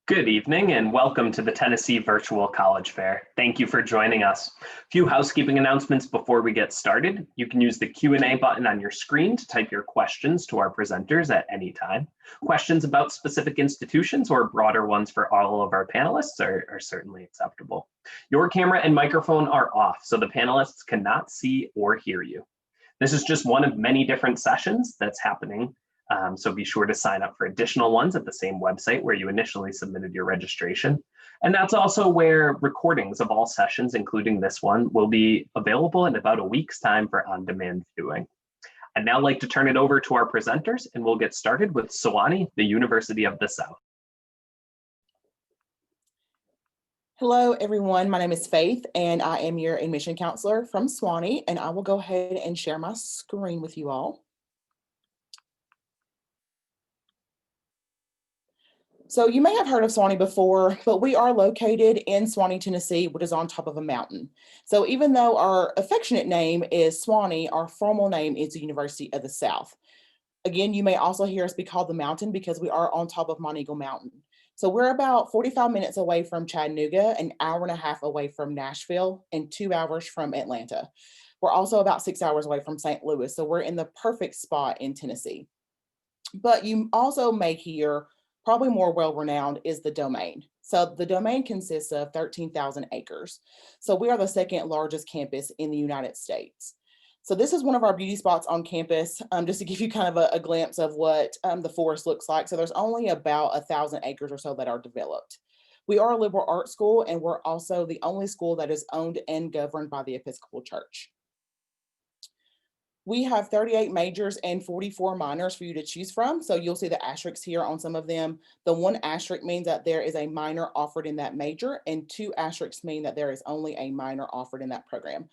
Good evening and welcome to the Tennessee Virtual College Fair. Thank you for joining us. A few housekeeping announcements before we get started. You can use the Q&A button on your screen to type your questions to our presenters at any time. Questions about specific institutions or broader ones for all of our panelists are certainly acceptable. Your camera and microphone are off, so the panelists cannot see or hear you. This is just one of many different sessions that's happening. So be sure to sign up for additional ones at the same website where you initially submitted your registration. And that's also where recordings of all sessions, including this one, will be available in about a week's time for on-demand viewing. I'd now like to turn it over to our presenters, and we'll get started with Sewanee, the University of the South. Hello, everyone. My name is Faith, and I am your admission counselor from Sewanee, and I will go ahead and share my screen with you all. So you may have heard of Sewanee before, but we are located in Sewanee, Tennessee, which is on top of a mountain. So even though our affectionate name is Sewanee, our formal name is the University of the South. Again, you may also hear us be called the mountain because we are on top of Mount Eagle Mountain. So we're about 45 minutes away from Chattanooga, an hour and a half away from Nashville, and 2 hours from Atlanta. We're also about 6 hours away from St. Louis, so we're in the perfect spot in Tennessee. But you also may hear, probably more well-renowned, is the domain. So the domain consists of 13,000 acres. So we are the second largest campus in the United States. So this is one of our beauty spots on campus, just to give you kind of a glimpse of what the forest looks like. So there's only about 1,000 acres or so that are developed. We are a liberal arts school, and we're also the only school that is owned and governed by the Episcopal Church. We have 38 majors and 44 minors for you to choose from. So you'll see the asterisks here on some of them. The one asterisk means that there is a minor offered in that major, and 2 asterisks mean that there is only a minor offered in that program.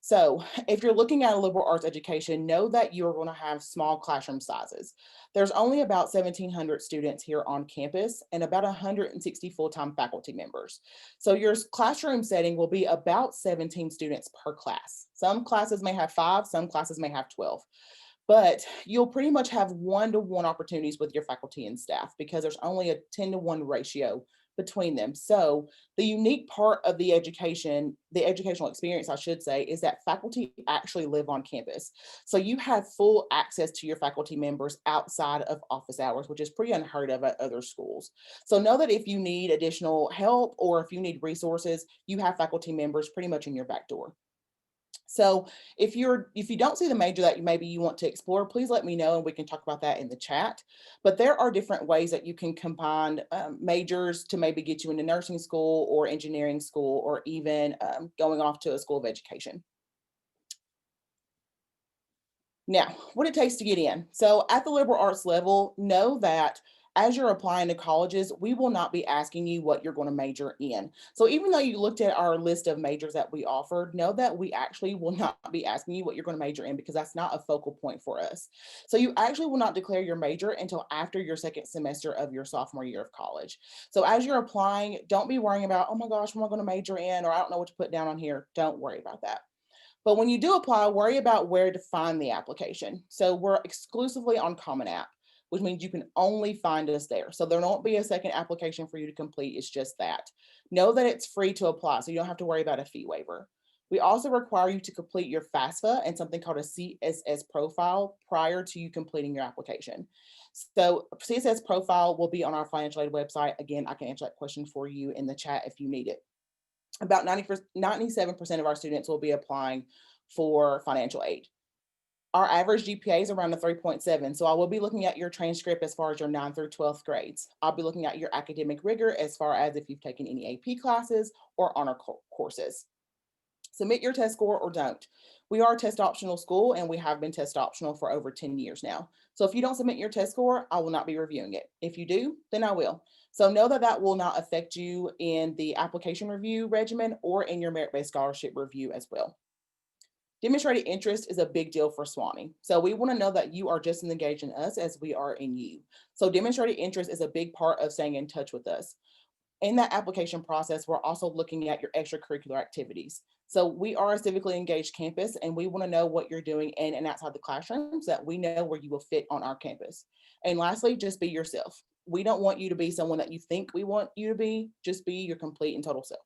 So if you're looking at a liberal arts education, know that you are going to have small classroom sizes. There's only about 1,700 students here on campus and about 160 full-time faculty members. So your classroom setting will be about 17 students per class. Some classes may have 5, some classes may have 12. But you'll pretty much have one-to-one opportunities with your faculty and staff because there's only a 10-to-1 ratio between them. So the unique part of the educational experience, I should say, is that faculty actually live on campus. So you have full access to your faculty members outside of office hours, which is pretty unheard of at other schools. So know that if you need additional help or if you need resources, you have faculty members pretty much in your back door. So if you don't see the major that maybe you want to explore, please let me know and we can talk about that in the chat. But there are different ways that you can combine majors to maybe get you into nursing school or engineering school or even going off to a school of education. Now, what it takes to get in. So at the liberal arts level, know that as you're applying to colleges, we will not be asking you what you're going to major in. So even though you looked at our list of majors that we offered, know that we actually will not be asking you what you're going to major in because that's not a focal point for us. So you actually will not declare your major until after your second semester of your sophomore year of college. So as you're applying, don't be worrying about, oh my gosh, what am I going to major in? Or I don't know what to put down on here. Don't worry about that. But when you do apply, worry about where to find the application. So we're exclusively on Common App, which means you can only find us there. So there won't be a second application for you to complete. It's just that. Know that it's free to apply, so you don't have to worry about a fee waiver. We also require you to complete your FAFSA and something called a CSS profile prior to you completing your application. So CSS profile will be on our financial aid website. Again, I can answer that question for you in the chat if you need it. About 97% of our students will be applying for financial aid. Our average GPA is around a 3.7. So I will be looking at your transcript as far as your 9th through 12th grades. I'll be looking at your academic rigor as far as if you've taken any AP classes or honor courses. Submit your test score or don't. We are a test optional school and we have been test optional for over 10 years now. So if you don't submit your test score, I will not be reviewing it. If you do, then I will. So know that that will not affect you in the application review regimen or in your merit-based scholarship review as well. Demonstrated interest is a big deal for Sewanee. So we want to know that you are just as engaged in us as we are in you. So demonstrated interest is a big part of staying in touch with us. In that application process, we're also looking at your extracurricular activities. So we are a civically engaged campus, and we want to know what you're doing in and outside the classroom so that we know where you will fit on our campus. And lastly, just be yourself. We don't want you to be someone that you think we want you to be. Just be your complete and total self.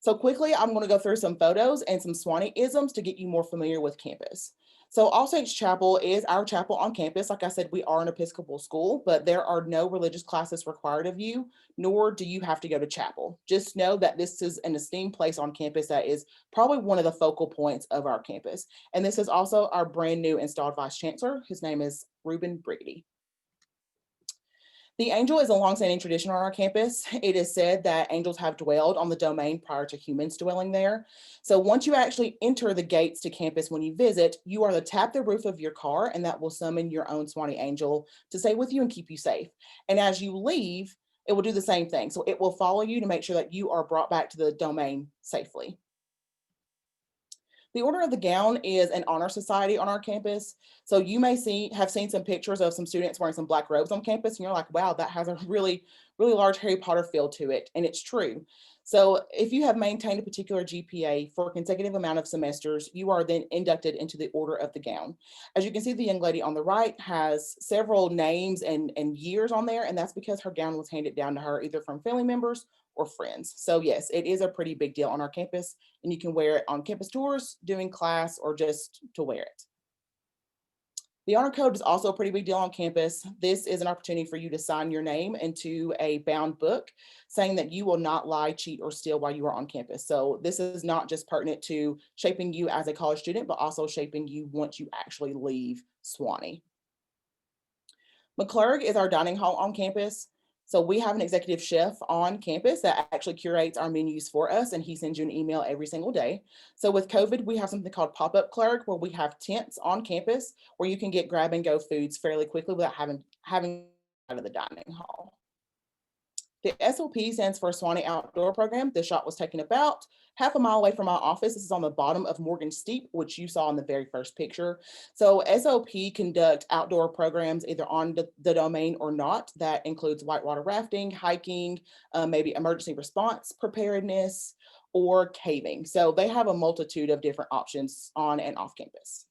So quickly, I'm going to go through some photos and some Sewanee-isms to get you more familiar with campus. So All Saints Chapel is our chapel on campus. Like I said, we are an Episcopal school, but there are no religious classes required of you, nor do you have to go to chapel. Just know that this is an esteemed place on campus that is probably one of the focal points of our campus. And this is also our brand new installed Vice Chancellor. His name is Reuben Brigady. The angel is a longstanding tradition on our campus. It is said that angels have dwelled on the domain prior to humans dwelling there. So once you actually enter the gates to campus when you visit, you are to tap the roof of your car, and that will summon your own Sewanee angel to stay with you and keep you safe. And as you leave, it will do the same thing. So it will follow you to make sure that you are brought back to the domain safely. The Order of the Gown is an honor society on our campus. So you may have seen some pictures of some students wearing some black robes on campus, and you're like, wow, that has a really, really large Harry Potter feel to it. And it's true. So if you have maintained a particular GPA for a consecutive amount of semesters, you are then inducted into the Order of the Gown. As you can see, the young lady on the right has several names and years on there, and that's because her gown was handed down to her either from family members or friends. So yes, it is a pretty big deal on our campus, and you can wear it on campus tours, doing class, or just to wear it. The honor code is also a pretty big deal on campus. This is an opportunity for you to sign your name into a bound book saying that you will not lie, cheat, or steal while you are on campus. So this is not just pertinent to shaping you as a college student, but also shaping you once you actually leave Sewanee. McClurg is our dining hall on campus. So we have an executive chef on campus that actually curates our menus for us, and he sends you an email every single day. So with COVID, we have something called pop-up clerk, where we have tents on campus where you can get grab and go foods fairly quickly without having out of the dining hall. The SOP stands for Sewanee Outdoor Program. The shot was taken about half a mile away from my office. This is on the bottom of Morgan Steep, which you saw in the very first picture. So SOP conduct outdoor programs either on the domain or not. That includes whitewater rafting, hiking, maybe emergency response preparedness, or caving. So they have a multitude of different options on and off campus.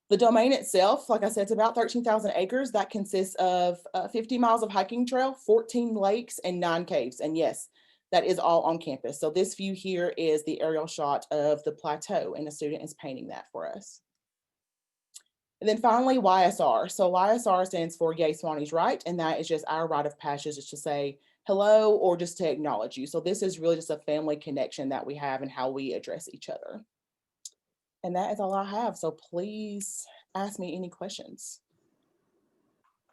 The domain itself, like I said, it's about 13,000 acres. That consists of 50 miles of hiking trail, 14 lakes, and 9 caves. And yes, that is all on campus. So this view here is the aerial shot of the plateau, and the student is painting that for us. And then finally, YSR. So YSR stands for Yay, Sewanee's Right, and that is just our rite of passage, is to say hello or just to acknowledge you. So this is really just a family connection that we have and how we address each other. And that is all I have. So please ask me any questions.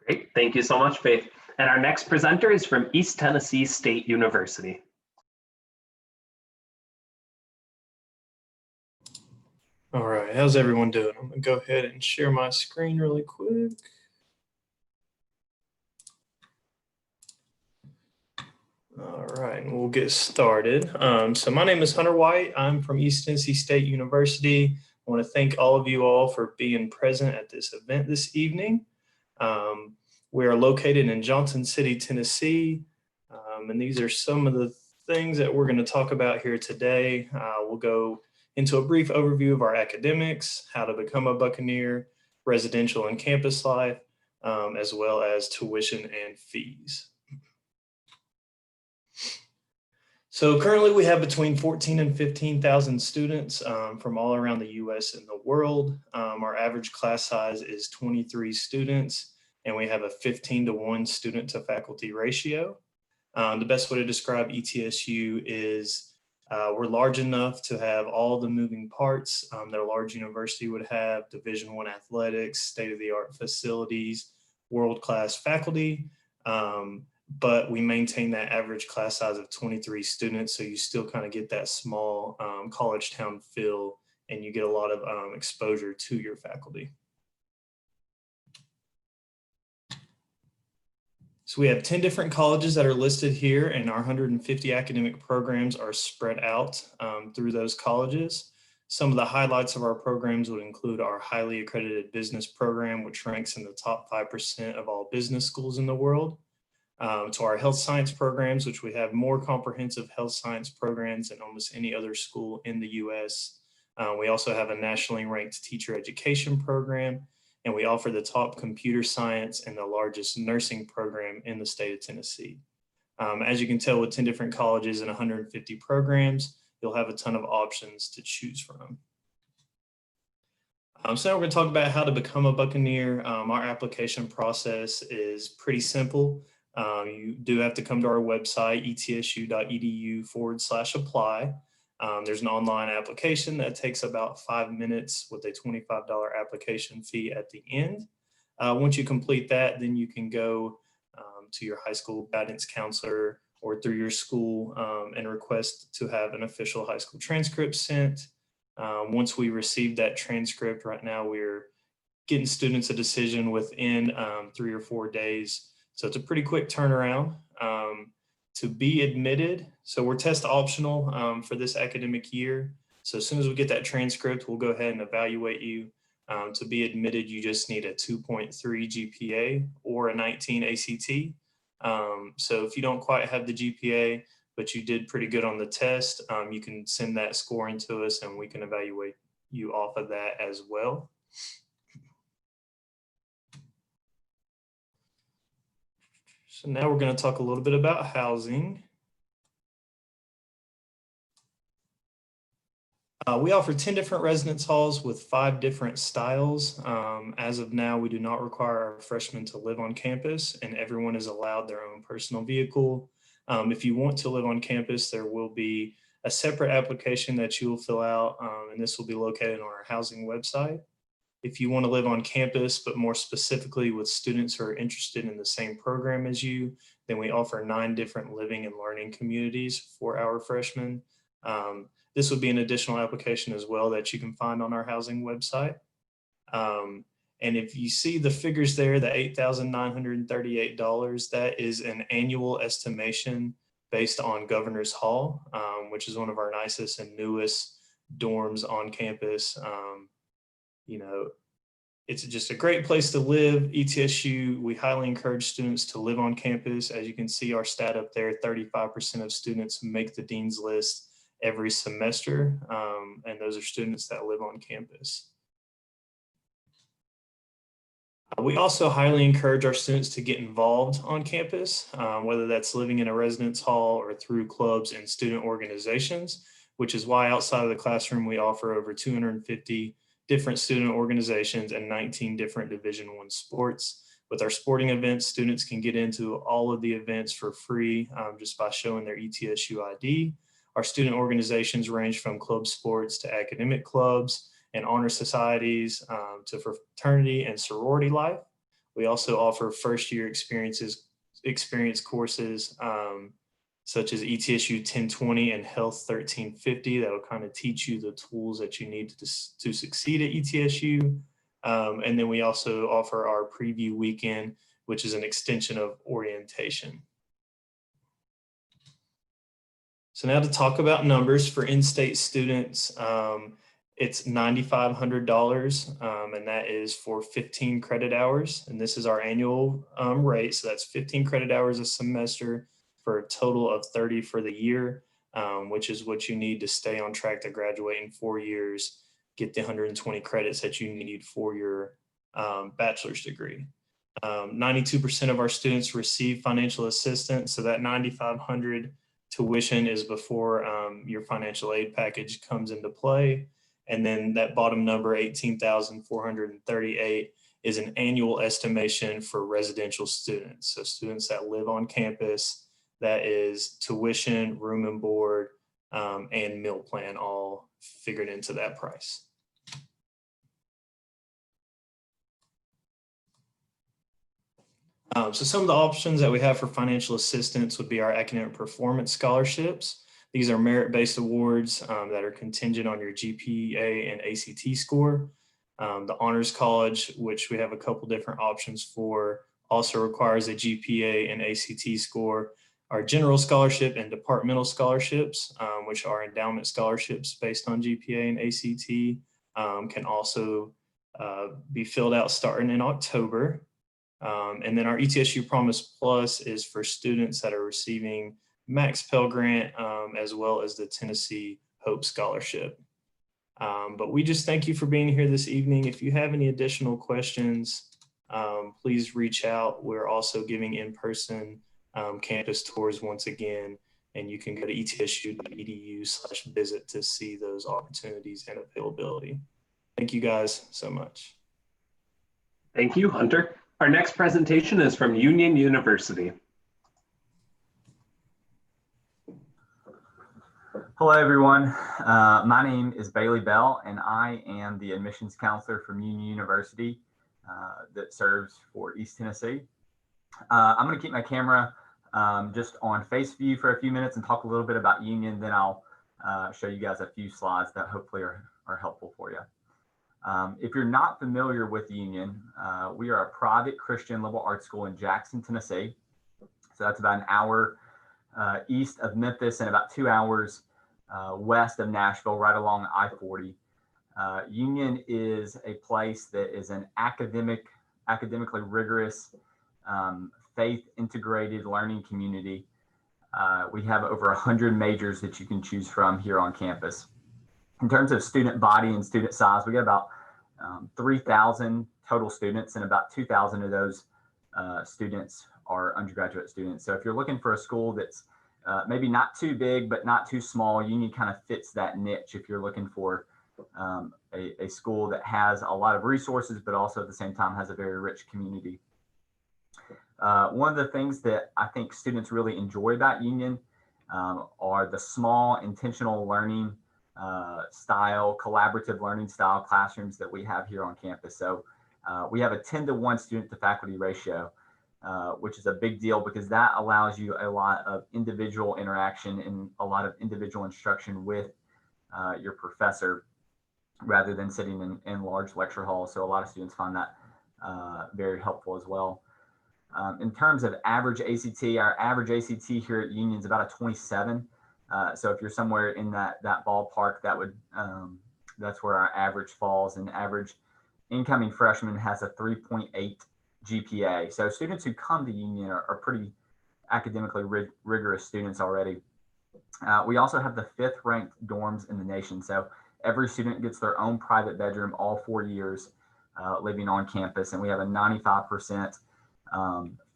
Great, thank you so much, Faith. And our next presenter is from East Tennessee State University. All right, how's everyone doing? I'm gonna go ahead and share my screen really quick. All right, and we'll get started. So my name is Hunter White. I'm from East Tennessee State University. I want to thank all of you all for being present at this event this evening. We are located in Johnson City, Tennessee, and these are some of the things that we're going to talk about here today. We'll go into a brief overview of our academics, how to become a Buccaneer, residential and campus life, as well as tuition and fees. So currently we have between 14 and 15,000 students from all around the US and the world. Our average class size is 23 students, and we have a 15-to-1 student to faculty ratio. The best way to describe ETSU is we're large enough to have all the moving parts that a large university would have: Division I athletics, state-of-the-art facilities, world-class faculty. But we maintain that average class size of 23 students, so you still kind of get that small college town feel, and you get a lot of exposure to your faculty. So we have 10 different colleges that are listed here, and our 150 academic programs are spread out through those colleges. Some of the highlights of our programs would include our highly accredited business program, which ranks in the top 5% of all business schools in the world. to our health science programs, which we have more comprehensive health science programs than almost any other school in the US. We also have a nationally ranked teacher education program, and we offer the top computer science and the largest nursing program in the state of Tennessee. As you can tell, with 10 different colleges and 150 programs, you'll have a ton of options to choose from. So now we're going to talk about how to become a Buccaneer. Our application process is pretty simple. You do have to come to our website, etsu.edu/apply. There's an online application that takes about 5 minutes with a $25 application fee at the end. Once you complete that, then you can go to your high school guidance counselor or through your school and request to have an official high school transcript sent. Once we receive that transcript, right now we're getting students a decision within 3 or 4 days. So it's a pretty quick turnaround. To be admitted, so we're test optional for this academic year. So as soon as we get that transcript, we'll go ahead and evaluate you. To be admitted, you just need a 2.3 GPA or a 19 ACT. So if you don't quite have the GPA, but you did pretty good on the test, you can send that scoring to us and we can evaluate you off of that as well. So now we're going to talk a little bit about housing. We offer 10 different residence halls with 5 different styles. As of now, we do not require our freshmen to live on campus, and everyone is allowed their own personal vehicle. If you want to live on campus, there will be a separate application that you will fill out, and this will be located on our housing website. If you want to live on campus, but more specifically with students who are interested in the same program as you, then we offer 9 different living and learning communities for our freshmen. This would be an additional application as well that you can find on our housing website. And if you see the figures there, the $8,938, that is an annual estimation based on Governor's Hall, which is one of our nicest and newest dorms on campus. You know, it's just a great place to live. ETSU, we highly encourage students to live on campus. As you can see our stat up there, 35% of students make the Dean's List every semester, and those are students that live on campus. We also highly encourage our students to get involved on campus, whether that's living in a residence hall or through clubs and student organizations, which is why outside of the classroom, we offer over 250 different student organizations and 19 different Division I sports. With our sporting events, students can get into all of the events for free just by showing their ETSU ID. Our student organizations range from club sports to academic clubs and honor societies to fraternity and sorority life. We also offer first year experience courses such as ETSU 1020 and Health 1350 that will kind of teach you the tools that you need to succeed at ETSU. And then we also offer our preview weekend, which is an extension of orientation. So now to talk about numbers for in-state students, it's $9,500, and that is for 15 credit hours. And this is our annual rate. So that's 15 credit hours a semester for a total of 30 for the year, which is what you need to stay on track to graduate in 4 years, get the 120 credits that you need for your bachelor's degree. 92% of our students receive financial assistance. So that $9,500 tuition is before your financial aid package comes into play. And then that bottom number, 18,438, is an annual estimation for residential students. So students that live on campus, that is tuition, room and board, and meal plan all figured into that price. So some of the options that we have for financial assistance would be our academic performance scholarships. These are merit-based awards that are contingent on your GPA and ACT score. The Honors College, which we have a couple different options for, also requires a GPA and ACT score. Our general scholarship and departmental scholarships, which are endowment scholarships based on GPA and ACT, can also be filled out starting in October. And then our ETSU Promise Plus is for students that are receiving Max Pell Grant, as well as the Tennessee Hope Scholarship. But we just thank you for being here this evening. If you have any additional questions, please reach out. We're also giving in-person campus tours once again, and you can go to etsu.edu/visit to see those opportunities and availability. Thank you guys so much. Thank you, Hunter. Our next presentation is from Union University. Hello, everyone. My name is Bailey Bell, and I am the admissions counselor from Union University that serves for East Tennessee. I'm going to keep my camera just on face view for a few minutes and talk a little bit about Union. Then I'll show you guys a few slides that hopefully are helpful for you. If you're not familiar with Union, we are a private Christian liberal arts school in Jackson, Tennessee. So that's about an hour east of Memphis and about 2 hours west of Nashville, right along I-40. Union is a place that is an academically rigorous, faith-integrated learning community. We have over 100 majors that you can choose from here on campus. In terms of student body and student size, we got about 3,000 total students, and about 2,000 of those students are undergraduate students. So if you're looking for a school that's maybe not too big, but not too small, Union kind of fits that niche if you're looking for a school that has a lot of resources, but also at the same time has a very rich community. One of the things that I think students really enjoy about Union are the small intentional learning style, collaborative learning style classrooms that we have here on campus. So we have a 10-to-1 student to faculty ratio, which is a big deal because that allows you a lot of individual interaction and a lot of individual instruction with your professor rather than sitting in large lecture halls. So a lot of students find that very helpful as well. In terms of average ACT, our average ACT here at Union is about a 27. So if you're somewhere in that ballpark, that would that's where our average falls. And average incoming freshman has a 3.8 GPA. So students who come to Union are pretty academically rigorous students already. We also have the 5th ranked dorms in the nation. So every student gets their own private bedroom all 4 years living on campus. And we have a 95%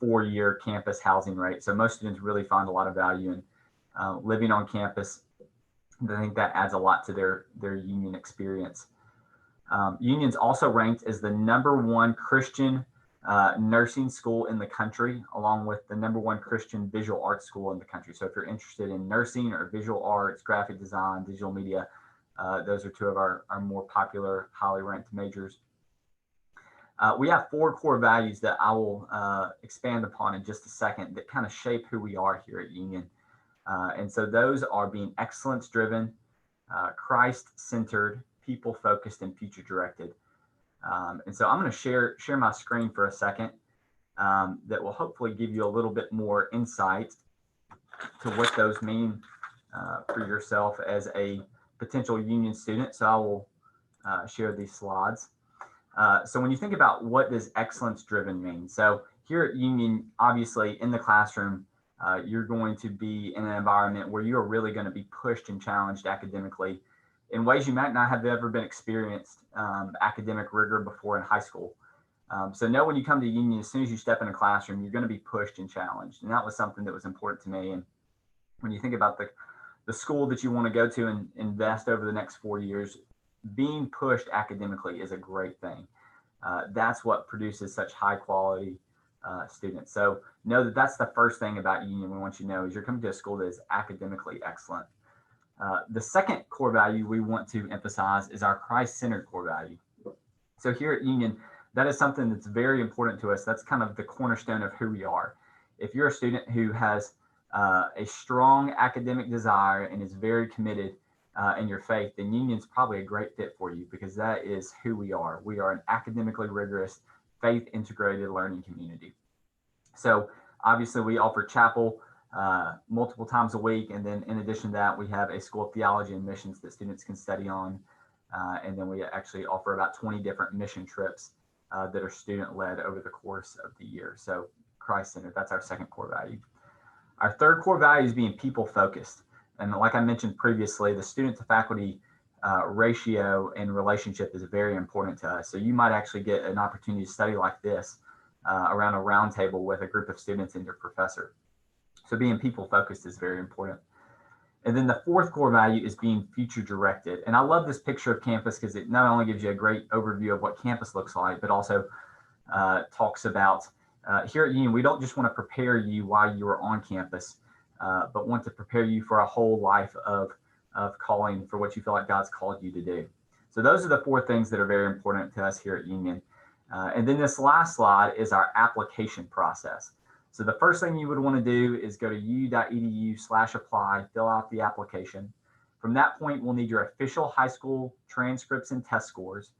4-year campus housing rate. So most students really find a lot of value in living on campus. I think that adds a lot to their Union experience. Union's also ranked as the #1 Christian nursing school in the country, along with the #1 Christian visual arts school in the country. So if you're interested in nursing or visual arts, graphic design, digital media, those are two of our more popular, highly ranked majors. We have 4 core values that I will expand upon in just a second that kind of shape who we are here at Union. And so those are being excellence-driven, Christ-centered, people-focused, and future-directed. And so I'm going to share my screen for a second that will hopefully give you a little bit more insight to what those mean for yourself as a potential Union student. So I will share these slides. So when you think about what does excellence-driven mean? So here at Union, obviously in the classroom, you're going to be in an environment where you are really going to be pushed and challenged academically in ways you might not have ever been experienced academic rigor before in high school. So know when you come to Union, as soon as you step in a classroom, you're going to be pushed and challenged. And that was something that was important to me. And when you think about the school that you want to go to and invest over the next 4 years, being pushed academically is a great thing. That's what produces such high quality students. So know that that's the first thing about Union we want you to know is you're coming to a school that is academically excellent. The second core value we want to emphasize is our Christ-centered core value. So here at Union, that is something that's very important to us. That's kind of the cornerstone of who we are. If you're a student who has a strong academic desire and is very committed in your faith, then Union's probably a great fit for you because that is who we are. We are an academically rigorous, faith-integrated learning community. So obviously we offer chapel multiple times a week. And then in addition to that, we have a School of Theology and Missions that students can study on. And then we actually offer about 20 different mission trips that are student-led over the course of the year. So Christ-centered, that's our second core value. Our third core value is being people-focused. And like I mentioned previously, the student-to-faculty ratio and relationship is very important to us. So you might actually get an opportunity to study like this around a round table with a group of students and your professor. So being people-focused is very important. And then the fourth core value is being future-directed. And I love this picture of campus because it not only gives you a great overview of what campus looks like, but also talks about here at Union, we don't just want to prepare you while you are on campus, but want to prepare you for a whole life of calling for what you feel like God's called you to do. So those are the four things that are very important to us here at Union. And then this last slide is our application process. So the first thing you would want to do is go to uu.edu/apply, fill out the application. From that point, we'll need your official high school transcripts and test scores.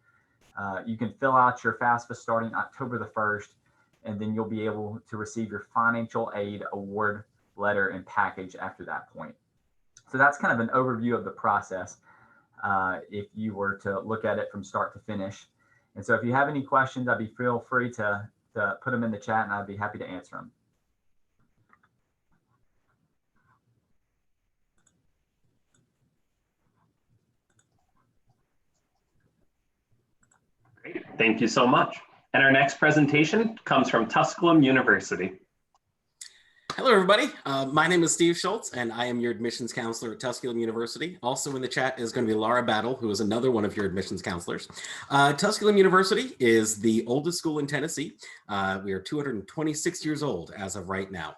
You can fill out your FAFSA starting October the 1st, and then you'll be able to receive your financial aid award letter and package after that point. So that's kind of an overview of the process if you were to look at it from start to finish. And so if you have any questions, feel free to put them in the chat and I'd be happy to answer them. Great, thank you so much. And our next presentation comes from Tusculum University. Hello, everybody. My name is Steve Schultz, and I am your admissions counselor at Tusculum University. Also in the chat is going to be Laura Battle, who is another one of your admissions counselors. Tusculum University is the oldest school in Tennessee. We are 226 years old as of right now.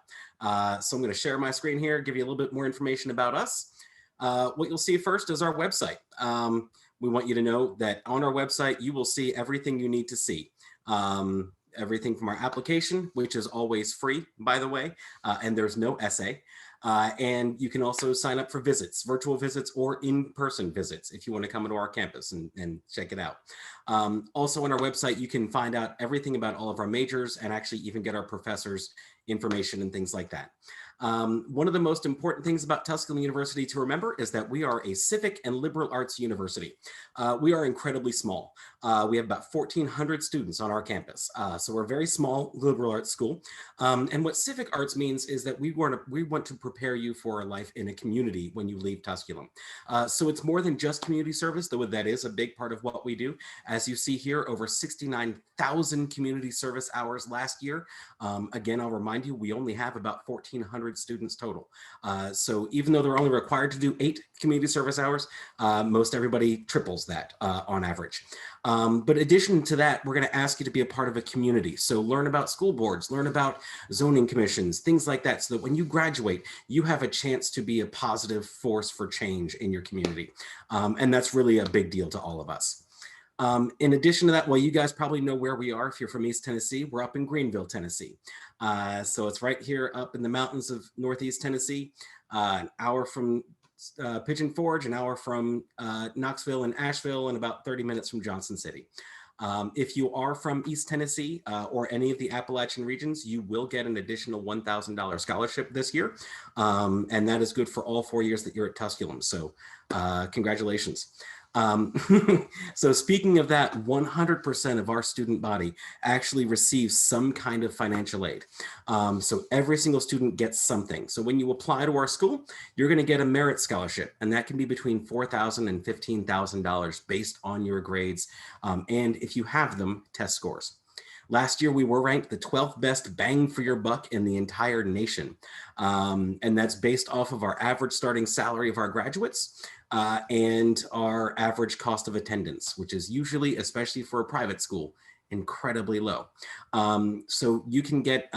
So I'm going to share my screen here, give you a little bit more information about us. What you'll see first is our website. We want you to know that on our website, you will see everything you need to see. Everything from our application, which is always free, by the way, and there's no essay. And you can also sign up for visits, virtual visits or in-person visits if you want to come into our campus and check it out. Also on our website, you can find out everything about all of our majors and actually even get our professors' information and things like that. One of the most important things about Tusculum University to remember is that we are a civic and liberal arts university. We are incredibly small. We have about 1,400 students on our campus. So we're a very small liberal arts school. And what civic arts means is that we want to prepare you for a life in a community when you leave Tusculum. So it's more than just community service, though that is a big part of what we do. As you see here, over 69,000 community service hours last year. Again, I'll remind you, we only have about 1,400 students total. So even though they're only required to do 8 community service hours, most everybody triples that on average. But in addition to that, we're going to ask you to be a part of a community. So learn about school boards, learn about zoning commissions, things like that, so that when you graduate, you have a chance to be a positive force for change in your community. And that's really a big deal to all of us. In addition to that, well, you guys probably know where we are if you're from East Tennessee. We're up in Greenville, Tennessee. So it's right here up in the mountains of Northeast Tennessee, an hour from Pigeon Forge, an hour from Knoxville and Asheville, and about 30 minutes from Johnson City. If you are from East Tennessee or any of the Appalachian regions, you will get an additional $1,000 scholarship this year. And that is good for all 4 years that you're at Tusculum. So congratulations. So speaking of that, 100% of our student body actually receives some kind of financial aid. So every single student gets something. So when you apply to our school, you're going to get a merit scholarship, and that can be between $4,000 and $15,000 based on your grades. And if you have them, test scores. Last year, we were ranked the 12th best bang for your buck in the entire nation. And that's based off of our average starting salary of our graduates and our average cost of attendance, which is usually, especially for a private school, incredibly low. So you can get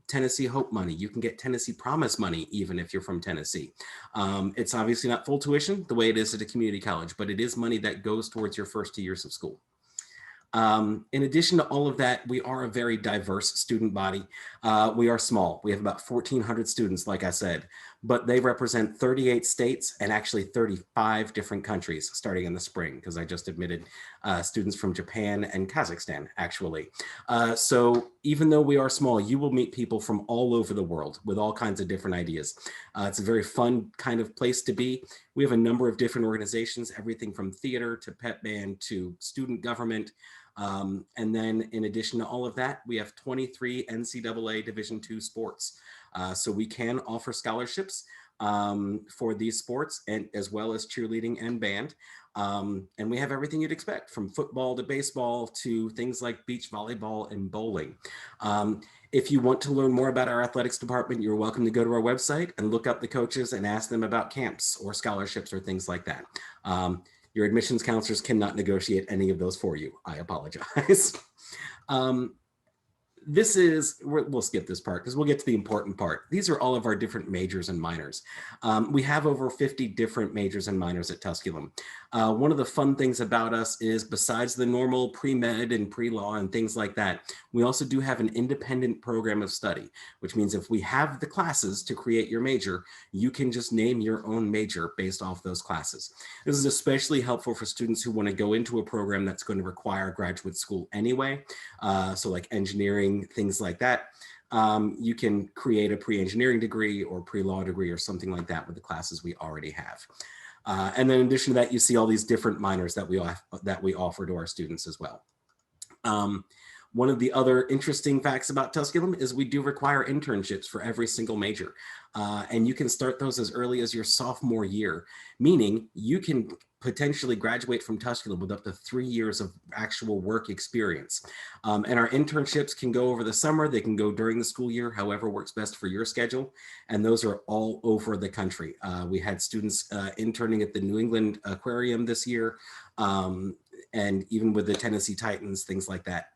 Tennessee Hope money. You can get Tennessee Promise money, even if you're from Tennessee. It's obviously not full tuition the way it is at a community college, but it is money that goes towards your first 2 years of school. In addition to all of that, we are a very diverse student body. We are small. We have about 1,400 students, like I said, but they represent 38 states and actually 35 different countries starting in the spring, because I just admitted students from Japan and Kazakhstan, actually. So even though we are small, you will meet people from all over the world with all kinds of different ideas. It's a very fun kind of place to be. We have a number of different organizations, everything from theater to pep band to student government. And then in addition to all of that, we have 23 NCAA Division II sports. So we can offer scholarships for these sports, and as well as cheerleading and band. And we have everything you'd expect, from football to baseball to things like beach volleyball and bowling. If you want to learn more about our athletics department, you're welcome to go to our website and look up the coaches and ask them about camps or scholarships or things like that. Your admissions counselors cannot negotiate any of those for you. I apologize. We'll skip this part because we'll get to the important part. These are all of our different majors and minors. We have over 50 different majors and minors at Tusculum. One of the fun things about us is, besides the normal pre-med and pre-law and things like that, we also do have an independent program of study, which means if we have the classes to create your major, you can just name your own major based off those classes. This is especially helpful for students who want to go into a program that's going to require graduate school anyway. So like engineering, things like that. You can create a pre-engineering degree or pre-law degree or something like that with the classes we already have. And then in addition to that, you see all these different minors that we offer to our students as well. One of the other interesting facts about Tusculum is we do require internships for every single major. And you can start those as early as your sophomore year, meaning you can potentially graduate from Tusculum with up to 3 years of actual work experience. And our internships can go over the summer, they can go during the school year, however works best for your schedule. And those are all over the country. We had students interning at the New England Aquarium this year, and even with the Tennessee Titans, things like that.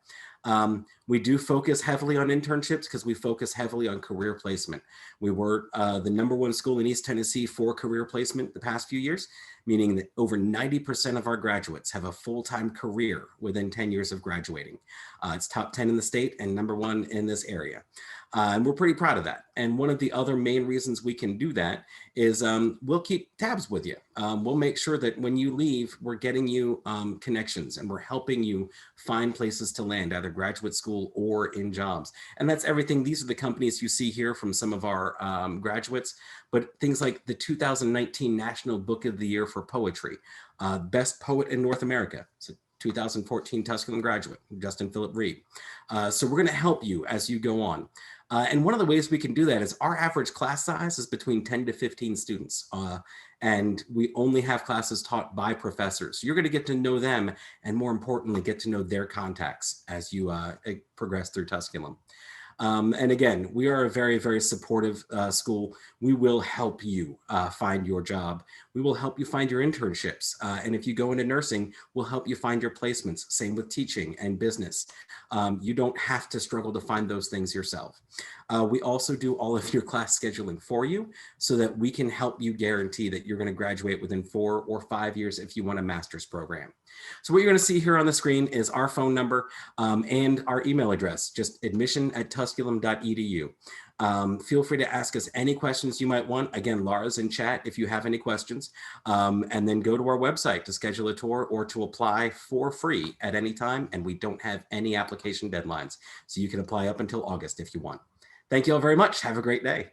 We do focus heavily on internships because we focus heavily on career placement. We were the #1 school in East Tennessee for career placement the past few years, meaning that over 90% of our graduates have a full-time career within 10 years of graduating. It's top 10 in the state and #1 in this area. And we're pretty proud of that. And one of the other main reasons we can do that is we'll keep tabs with you. We'll make sure that when you leave, we're getting you connections and we're helping you find places to land, either graduate school or in jobs. And that's everything. These are the companies you see here from some of our graduates, but things like the 2019 National Book of the Year for Poetry, Best Poet in North America. So 2014 Tusculum graduate, Justin Philip Reed. So we're going to help you as you go on. And one of the ways we can do that is our average class size is between 10 to 15 students. And we only have classes taught by professors. So you're going to get to know them, and more importantly, get to know their contacts as you progress through Tusculum. And again, we are a very, very supportive school. We will help you find your job. We will help you find your internships. And if you go into nursing, we'll help you find your placements. Same with teaching and business. You don't have to struggle to find those things yourself. We also do all of your class scheduling for you so that we can help you guarantee that you're going to graduate within 4 or 5 years if you want a master's program. So what you're going to see here on the screen is our phone number and our email address, just admission@tusculum.edu. Feel free to ask us any questions you might want. Again, Laura's in chat if you have any questions. And then go to our website to schedule a tour or to apply for free at any time. And we don't have any application deadlines. So you can apply up until August if you want. Thank you all very much. Have a great day.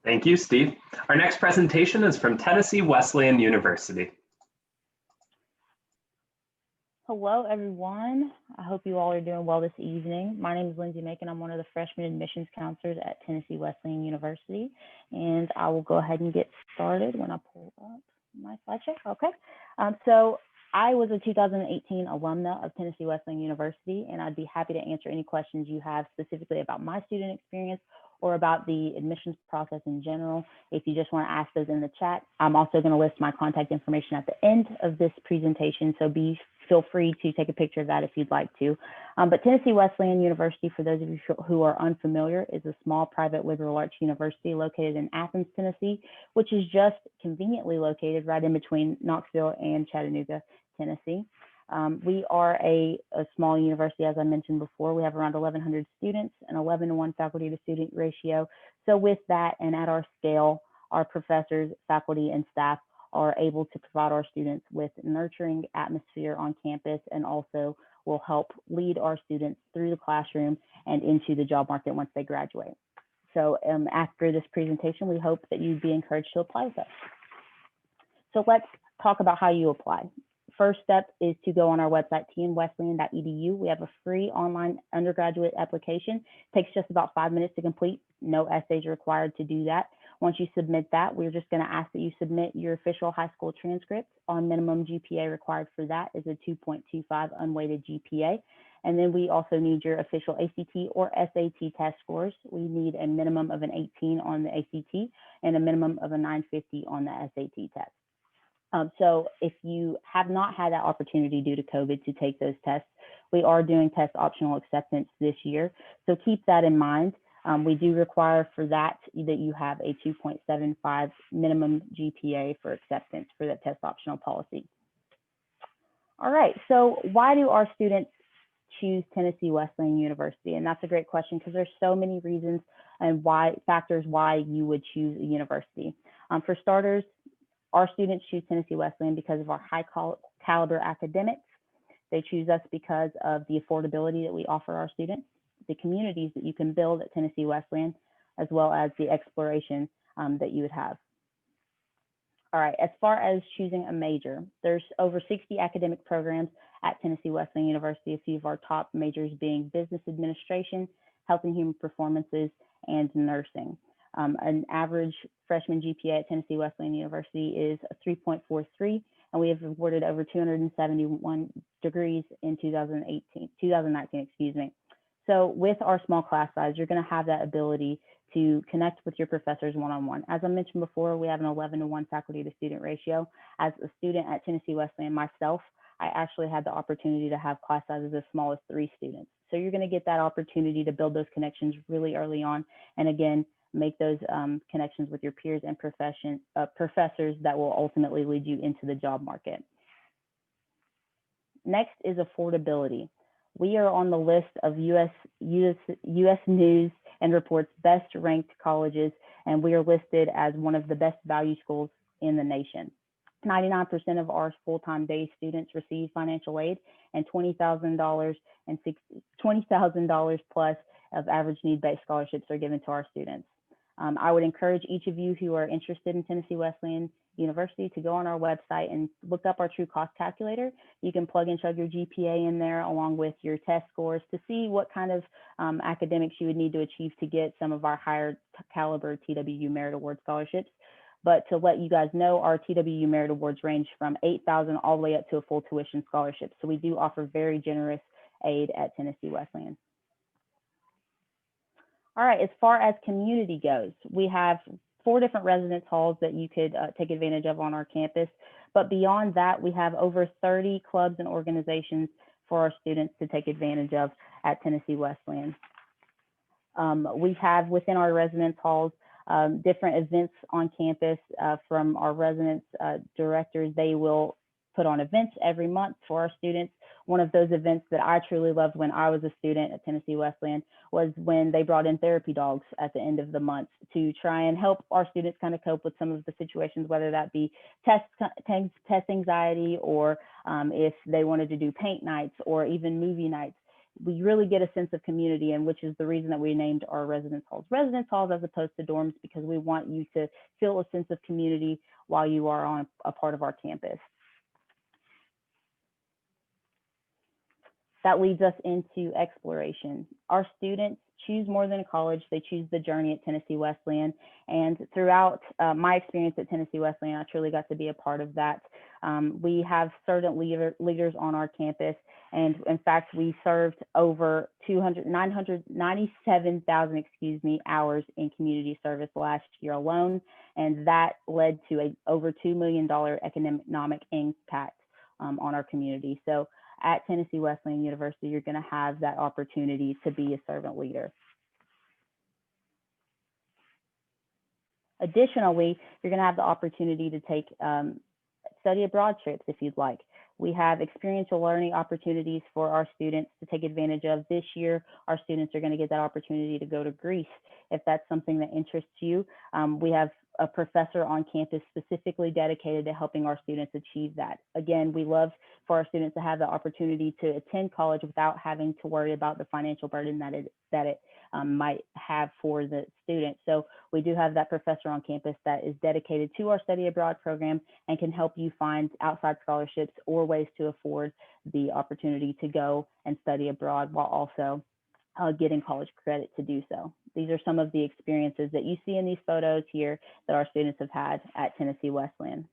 Thank you, Steve. Our next presentation is from Tennessee Wesleyan University. Hello, everyone. I hope you all are doing well this evening. My name is Lindsay Macon. I'm one of the freshman admissions counselors at Tennessee Wesleyan University, and I will go ahead and get started when I pull up my slideshow. Okay. So I was a 2018 alumna of Tennessee Wesleyan University, and I'd be happy to answer any questions you have specifically about my student experience or about the admissions process in general. If you just want to ask those in the chat, I'm also going to list my contact information at the end of this presentation, so feel free to take a picture of that if you'd like to. But Tennessee Wesleyan University, for those of you who are unfamiliar, is a small private liberal arts university located in Athens, Tennessee, which is just conveniently located right in between Knoxville and Chattanooga, Tennessee. We are a small university, as I mentioned before. We have around 1,100 students, an 11-to-1 faculty to student ratio. So with that and at our scale, our professors, faculty, and staff are able to provide our students with nurturing atmosphere on campus, and also will help lead our students through the classroom and into the job market once they graduate. So after this presentation, we hope that you'd be encouraged to apply with us. So let's talk about how you apply. First step is to go on our website, tnwesleyan.edu. We have a free online undergraduate application. It takes just about 5 minutes to complete. No essays are required to do that. Once you submit that, we're just going to ask that you submit your official high school transcript. Our minimum GPA required for that is a 2.25 unweighted GPA. And then we also need your official ACT or SAT test scores. We need a minimum of an 18 on the ACT and a minimum of a 950 on the SAT test. So if you have not had that opportunity due to COVID to take those tests, we are doing test optional acceptance this year. So keep that in mind. We do require for that you have a 2.75 minimum GPA for acceptance for that test optional policy. All right, so why do our students choose Tennessee Wesleyan University? And that's a great question because there's so many reasons and factors why you would choose a university. For starters, our students choose Tennessee Wesleyan because of our high caliber academics. They choose us because of the affordability that we offer our students, the communities that you can build at Tennessee Wesleyan, as well as the exploration that you would have. All right, as far as choosing a major, there's over 60 academic programs at Tennessee Wesleyan University, a few of our top majors being business administration, health and human performances, and nursing. An average freshman GPA at Tennessee Wesleyan University is a 3.43, and we have awarded over 271 degrees in 2019, excuse me. So with our small class size, you're going to have that ability to connect with your professors one-on-one. As I mentioned before, we have an 11-to-1 faculty to student ratio. As a student at Tennessee Wesleyan myself, I actually had the opportunity to have class sizes as small as 3 students. So you're going to get that opportunity to build those connections really early on, and again, make those connections with your peers and professors that will ultimately lead you into the job market. Next is affordability. We are on the list of US News and Report's best ranked colleges, and we are listed as one of the best value schools in the nation. 99% of our full-time day students receive financial aid, and $20,000 plus of average need-based scholarships are given to our students. I would encourage each of you who are interested in Tennessee Wesleyan University to go on our website and look up our true cost calculator. You can plug and chug your GPA in there along with your test scores to see what kind of academics you would need to achieve to get some of our higher caliber TWU Merit Award scholarships. But to let you guys know, our TWU Merit Awards range from $8,000 all the way up to a full tuition scholarship. So we do offer very generous aid at Tennessee Wesleyan. All right, as far as community goes, we have 4 different residence halls that you could take advantage of on our campus. But beyond that, we have over 30 clubs and organizations for our students to take advantage of at Tennessee Wesleyan. We have within our residence halls different events on campus from our residence directors. They will put on events every month for our students. One of those events that I truly loved when I was a student at Tennessee Wesleyan was when they brought in therapy dogs at the end of the month to try and help our students kind of cope with some of the situations, whether that be test anxiety, or if they wanted to do paint nights or even movie nights. We really get a sense of community, and which is the reason that we named our residence halls as opposed to dorms, because we want you to feel a sense of community while you are on a part of our campus. That leads us into exploration. Our students choose more than a college, they choose the journey at Tennessee Wesleyan. And throughout my experience at Tennessee Wesleyan, I truly got to be a part of that. We have certain leaders on our campus. And in fact, we served over 997,000, hours in community service last year alone. And that led to a over $2 million economic impact on our community. So at Tennessee Wesleyan University, you're going to have that opportunity to be a servant leader. Additionally, you're going to have the opportunity to take study abroad trips if you'd like. We have experiential learning opportunities for our students to take advantage of. This year, our students are going to get that opportunity to go to Greece if that's something that interests you. We have a professor on campus specifically dedicated to helping our students achieve that. Again, we love for our students to have the opportunity to attend college without having to worry about the financial burden that it might have for the student. So we do have that professor on campus that is dedicated to our study abroad program and can help you find outside scholarships or ways to afford the opportunity to go and study abroad while also getting college credit to do so. These are some of the experiences that you see in these photos here that our students have had at Tennessee Wesleyan.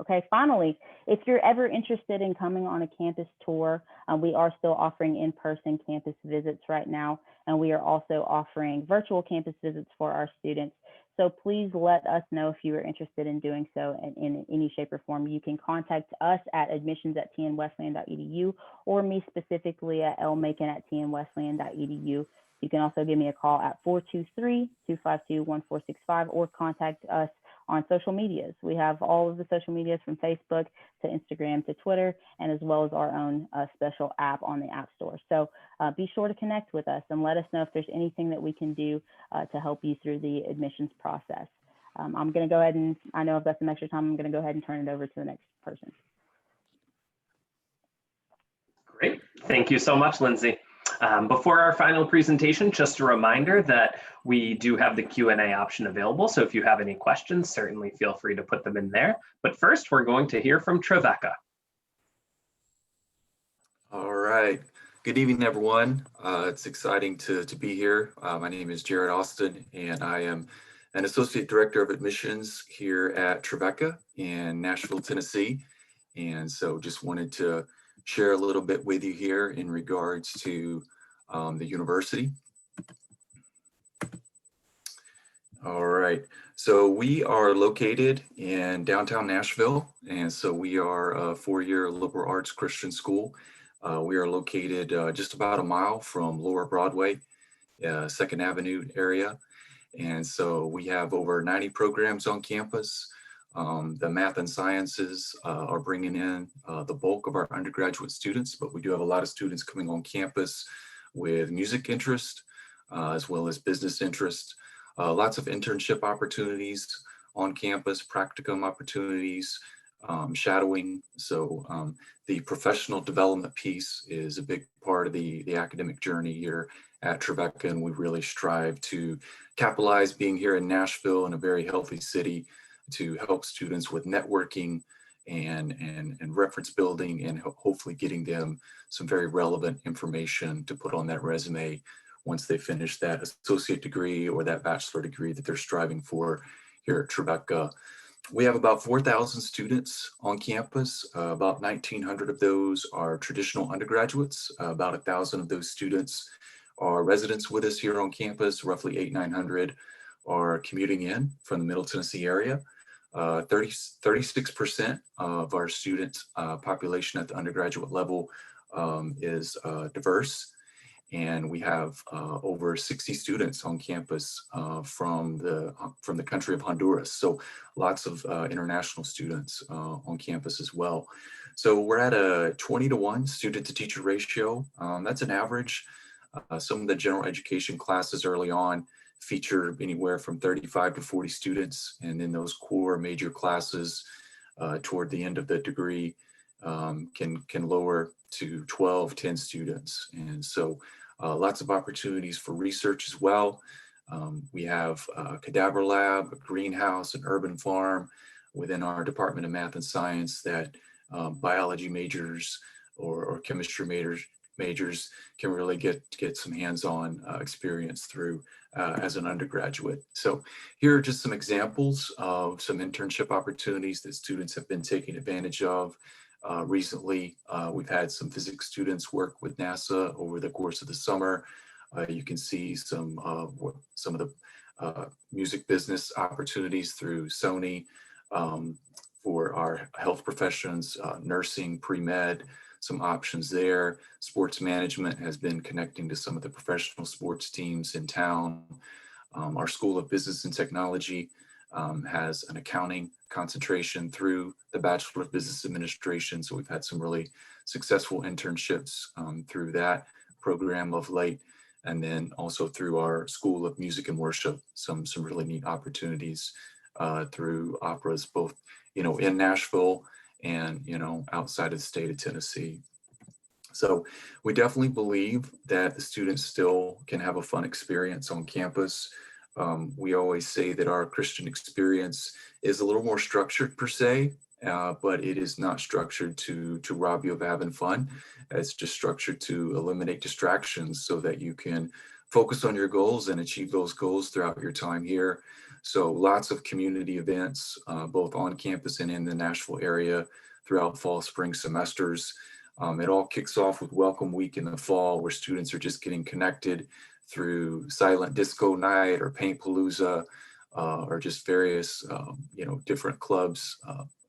Okay, finally, if you're ever interested in coming on a campus tour, we are still offering in-person campus visits right now, and we are also offering virtual campus visits for our students. So please let us know if you are interested in doing so in any shape or form. You can contact us at admissions@tnwesleyan.edu or me specifically at lmacon@tnwesleyan.edu. You can also give me a call at 423-252-1465 or contact us on social medias. We have all of the social medias from Facebook to Instagram to Twitter, and as well as our own special app on the App Store. So be sure to connect with us and let us know if there's anything that we can do to help you through the admissions process. I'm going to go ahead and, I know I've got some extra time, I'm going to go ahead and turn it over to the next person. Great. Thank you so much, Lindsay. Before our final presentation, just a reminder that we do have the Q&A option available. So if you have any questions, certainly feel free to put them in there. But first, we're going to hear from Trevecca. All right. Good evening, everyone. It's exciting to be here. My name is Jared Austin, and I am an Associate Director of Admissions here at Trevecca in Nashville, Tennessee. And so just wanted to share a little bit with you here in regards to the university. All right, so we are located in downtown Nashville, and so we are a four-year liberal arts Christian school. We are located just about a mile from Lower Broadway, 2nd Avenue area, and so we have over 90 programs on campus. The math and sciences are bringing in the bulk of our undergraduate students, but we do have a lot of students coming on campus with music interest, as well as business interest. Lots of internship opportunities on campus, practicum opportunities, shadowing. So the professional development piece is a big part of the academic journey here at Trevecca, and we really strive to capitalize being here in Nashville, in a very healthy city, to help students with networking and reference building, and hopefully getting them some very relevant information to put on that resume once they finish that associate degree or that bachelor degree that they're striving for here at Trevecca. We have about 4,000 students on campus. About 1,900 of those are traditional undergraduates. About 1,000 of those students are residents with us here on campus. Roughly 800-900 are commuting in from the Middle Tennessee area. 36% of our student population at the undergraduate level is diverse. And we have over 60 students on campus from the country of Honduras. So lots of international students on campus as well. So we're at a 20-to-1 student to teacher ratio. That's an average. Some of the general education classes early on feature anywhere from 35 to 40 students. And then those core major classes toward the end of the degree can lower to 12, 10 students. And so lots of opportunities for research as well. We have a cadaver lab, a greenhouse, an urban farm within our Department of Math and Science that biology majors or chemistry majors can really get some hands-on experience through as an undergraduate. So here are just some examples of some internship opportunities that students have been taking advantage of. Recently, we've had some physics students work with NASA over the course of the summer. You can see some of the music business opportunities through Sewanee for our health professions, nursing, pre-med, some options there. Sports management has been connecting to some of the professional sports teams in town. Our School of Business and Technology has an accounting concentration through the Bachelor of Business Administration. So we've had some really successful internships through that program of late. And then also through our School of Music and Worship, some really neat opportunities through operas, both, in Nashville and, outside of the state of Tennessee. So we definitely believe that the students still can have a fun experience on campus. We always say that our Christian experience is a little more structured per se, but it is not structured to rob you of having fun. It's just structured to eliminate distractions so that you can focus on your goals and achieve those goals throughout your time here. So lots of community events, both on campus and in the Nashville area throughout fall, spring semesters. It all kicks off with Welcome Week in the fall, where students are just getting connected through silent disco night or paint palooza, or just various, different clubs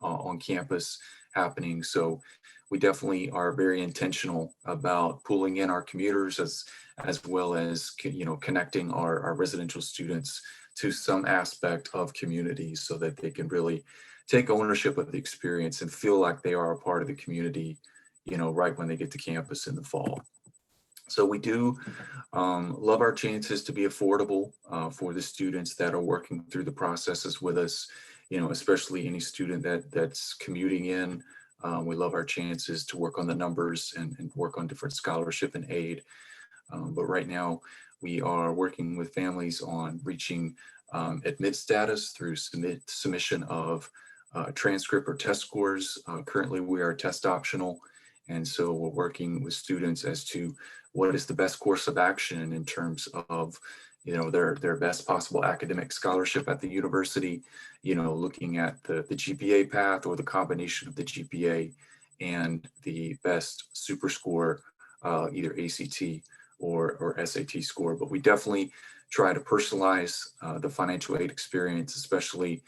on campus happening. So we definitely are very intentional about pulling in our commuters as well as, connecting our residential students to some aspect of community so that they can really take ownership of the experience and feel like they are a part of the community, right when they get to campus in the fall. So we do love our chances to be affordable for the students that are working through the processes with us, especially any student that's commuting in. We love our chances to work on the numbers and work on different scholarship and aid. But right now we are working with families on reaching admit status through submission of transcript or test scores. Currently we are test optional. And so we're working with students as to what is the best course of action in terms of, their best possible academic scholarship at the university, looking at the GPA path or the combination of the GPA and the best super score, either ACT or SAT score. But we definitely try to personalize the financial aid experience, especially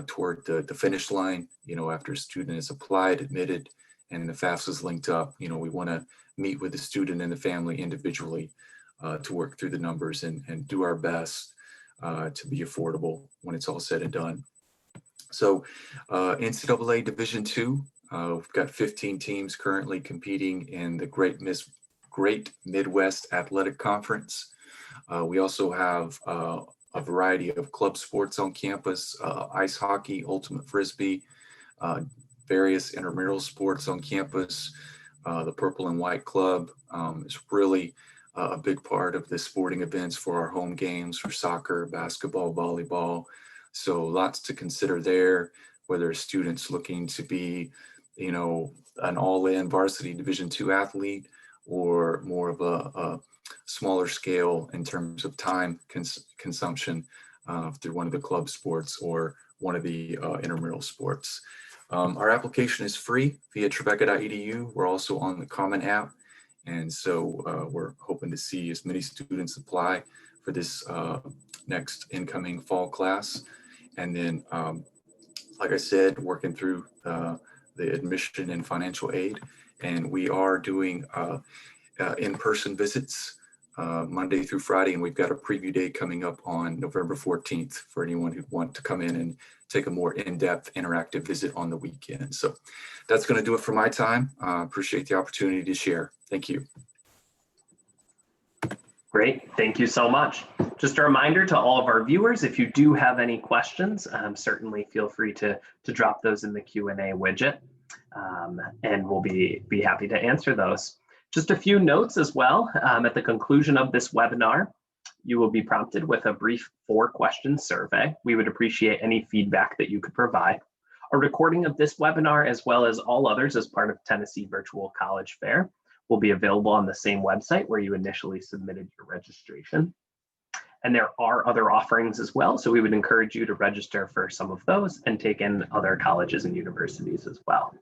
toward the finish line, after a student is applied, admitted, and the FAFSA is linked up. We want to meet with the student and the family individually to work through the numbers and do our best to be affordable when it's all said and done. So NCAA Division II, we've got 15 teams currently competing in the Great Midwest Athletic Conference. We also have a variety of club sports on campus, ice hockey, ultimate frisbee, various intramural sports on campus. The Purple and White Club is really a big part of the sporting events for our home games for soccer, basketball, volleyball. So lots to consider there, whether students looking to be, an all-in varsity Division II athlete or more of a smaller scale in terms of time consumption through one of the club sports or one of the intramural sports. Our application is free via Trevecca.edu. We're also on the Common App. And so we're hoping to see as many students apply for this next incoming fall class. And then, like I said, working through the admission and financial aid. And we are doing in-person visits Monday through Friday. And we've got a preview day coming up on November 14th for anyone who'd want to come in and take a more in-depth interactive visit on the weekend. So that's going to do it for my time. Appreciate the opportunity to share. Thank you. Great, thank you so much. Just a reminder to all of our viewers, if you do have any questions, certainly feel free to drop those in the Q&A widget, and we'll be happy to answer those. Just a few notes as well. At the conclusion of this webinar, you will be prompted with a brief 4-question survey. We would appreciate any feedback that you could provide. A recording of this webinar, as well as all others as part of Tennessee Virtual College Fair, will be available on the same website where you initially submitted your registration. And there are other offerings as well, so we would encourage you to register for some of those and take in other colleges and universities as well.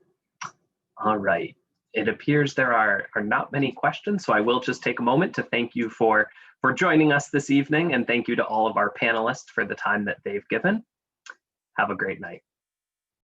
All right, it appears there are not many questions, so I will just take a moment to thank you for joining us this evening, and thank you to all of our panelists for the time that they've given. Have a great night.